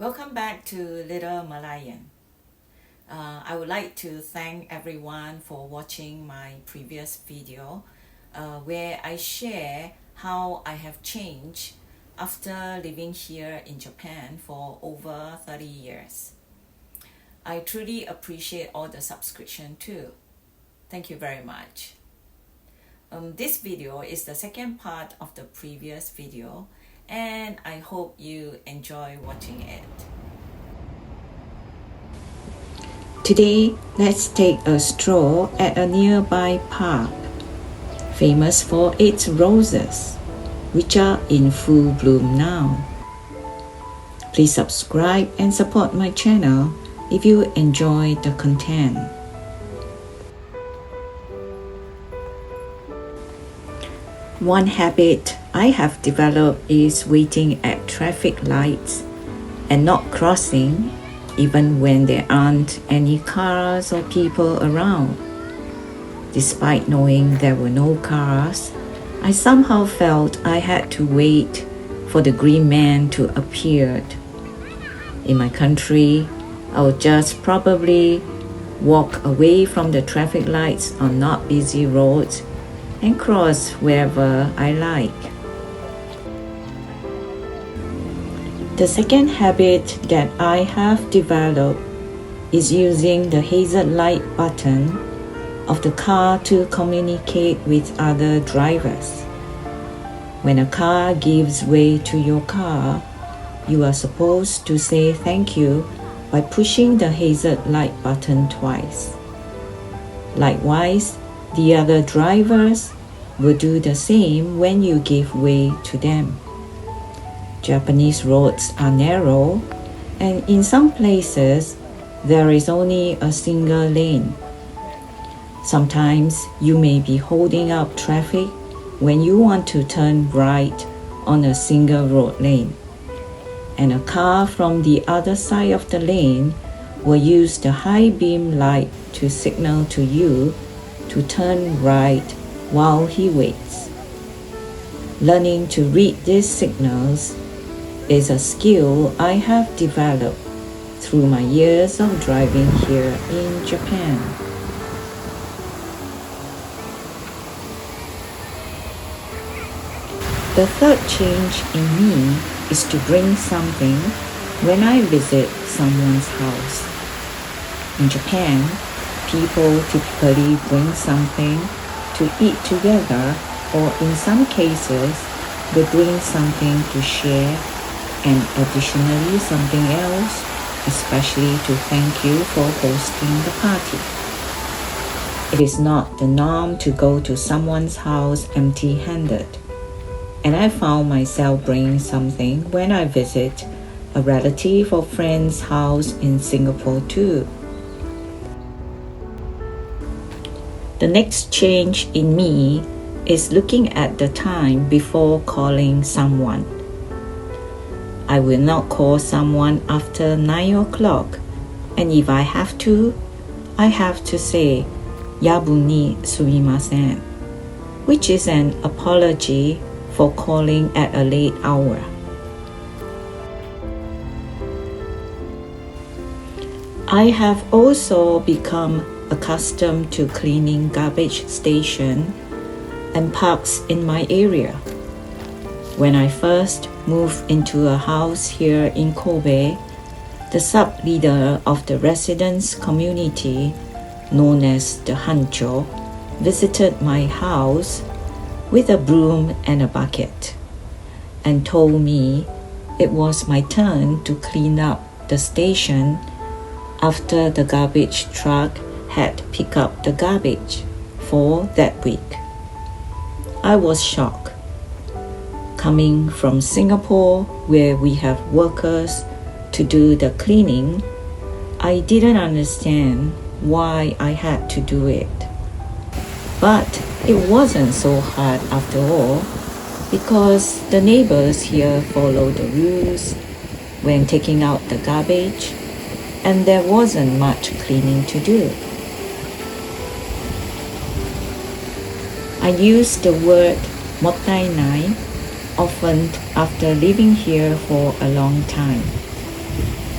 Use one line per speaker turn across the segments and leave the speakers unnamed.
Welcome back to Little Malayan. I would like to thank everyone for watching my previous video where I share how I have changed after living here in Japan for over 30 years. I truly appreciate all the subscription too. Thank you very much. This video is the second part of the previous video, and I hope you enjoy watching it. Today, let's take a stroll at a nearby park, famous for its roses, which are in full bloom now. Please subscribe and support my channel if you enjoy the content. One habit I have developed is waiting at traffic lights and not crossing even when there aren't any cars or people around. Despite knowing there were no cars, I somehow felt I had to wait for the green man to appear. In my country, I would just probably walk away from the traffic lights on not busy roads and cross wherever I like. The second habit that I have developed is using the hazard light button of the car to communicate with other drivers. When a car gives way to your car, you are supposed to say thank you by pushing the hazard light button twice. Likewise, the other drivers will do the same when you give way to them. Japanese roads are narrow, and in some places, there is only a single lane. Sometimes you may be holding up traffic when you want to turn right on a single road lane, and a car from the other side of the lane will use the high beam light to signal to you to turn right while he waits. Learning to read these signals is a skill I have developed through my years of driving here in Japan. The third change in me is to bring something when I visit someone's house. In Japan, people typically bring something to eat together, or in some cases, they bring something to share, and additionally something else, especially to thank you for hosting the party. It is not the norm to go to someone's house empty-handed, and I found myself bringing something when I visit a relative or friend's house in Singapore too. The next change in me is looking at the time before calling someone. I will not call someone after 9 o'clock, and if I have to say "Yabun ni sumimasen," which is an apology for calling at a late hour. I have also become accustomed to cleaning garbage station and parks in my area. When I first moved into a house here in Kobe, the sub-leader of the residents community, known as the Hancho, visited my house with a broom and a bucket and told me it was my turn to clean up the station after the garbage truck had picked up the garbage for that week. I was shocked. Coming from Singapore, where we have workers to do the cleaning, I didn't understand why I had to do it. But it wasn't so hard after all, because the neighbors here follow the rules when taking out the garbage, and there wasn't much cleaning to do. I use the word "mottainai" often after living here for a long time.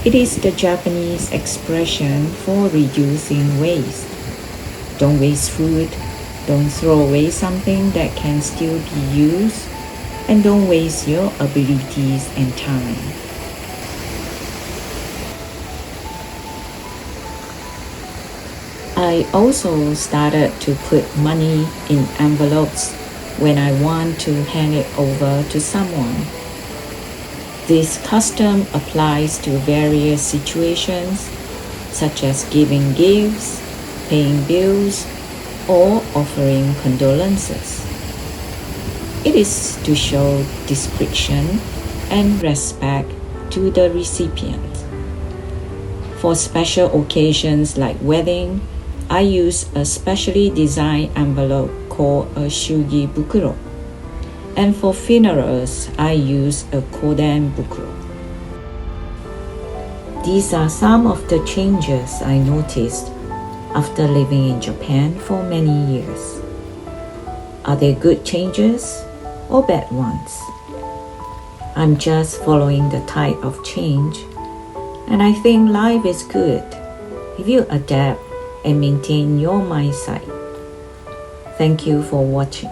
It is the Japanese expression for reducing waste. Don't waste food, don't throw away something that can still be used, and don't waste your abilities and time. I also started to put money in envelopes when I want to hand it over to someone. This custom applies to various situations, such as giving gifts, paying bills, or offering condolences. It is to show discretion and respect to the recipient. For special occasions like wedding, I use a specially designed envelope called a shugi bukuro. And for funerals, I use a koden bukuro. These are some of the changes I noticed after living in Japan for many years. Are they good changes or bad ones? I'm just following the tide of change, and I think life is good if you adapt and maintain your mindset. Thank you for watching.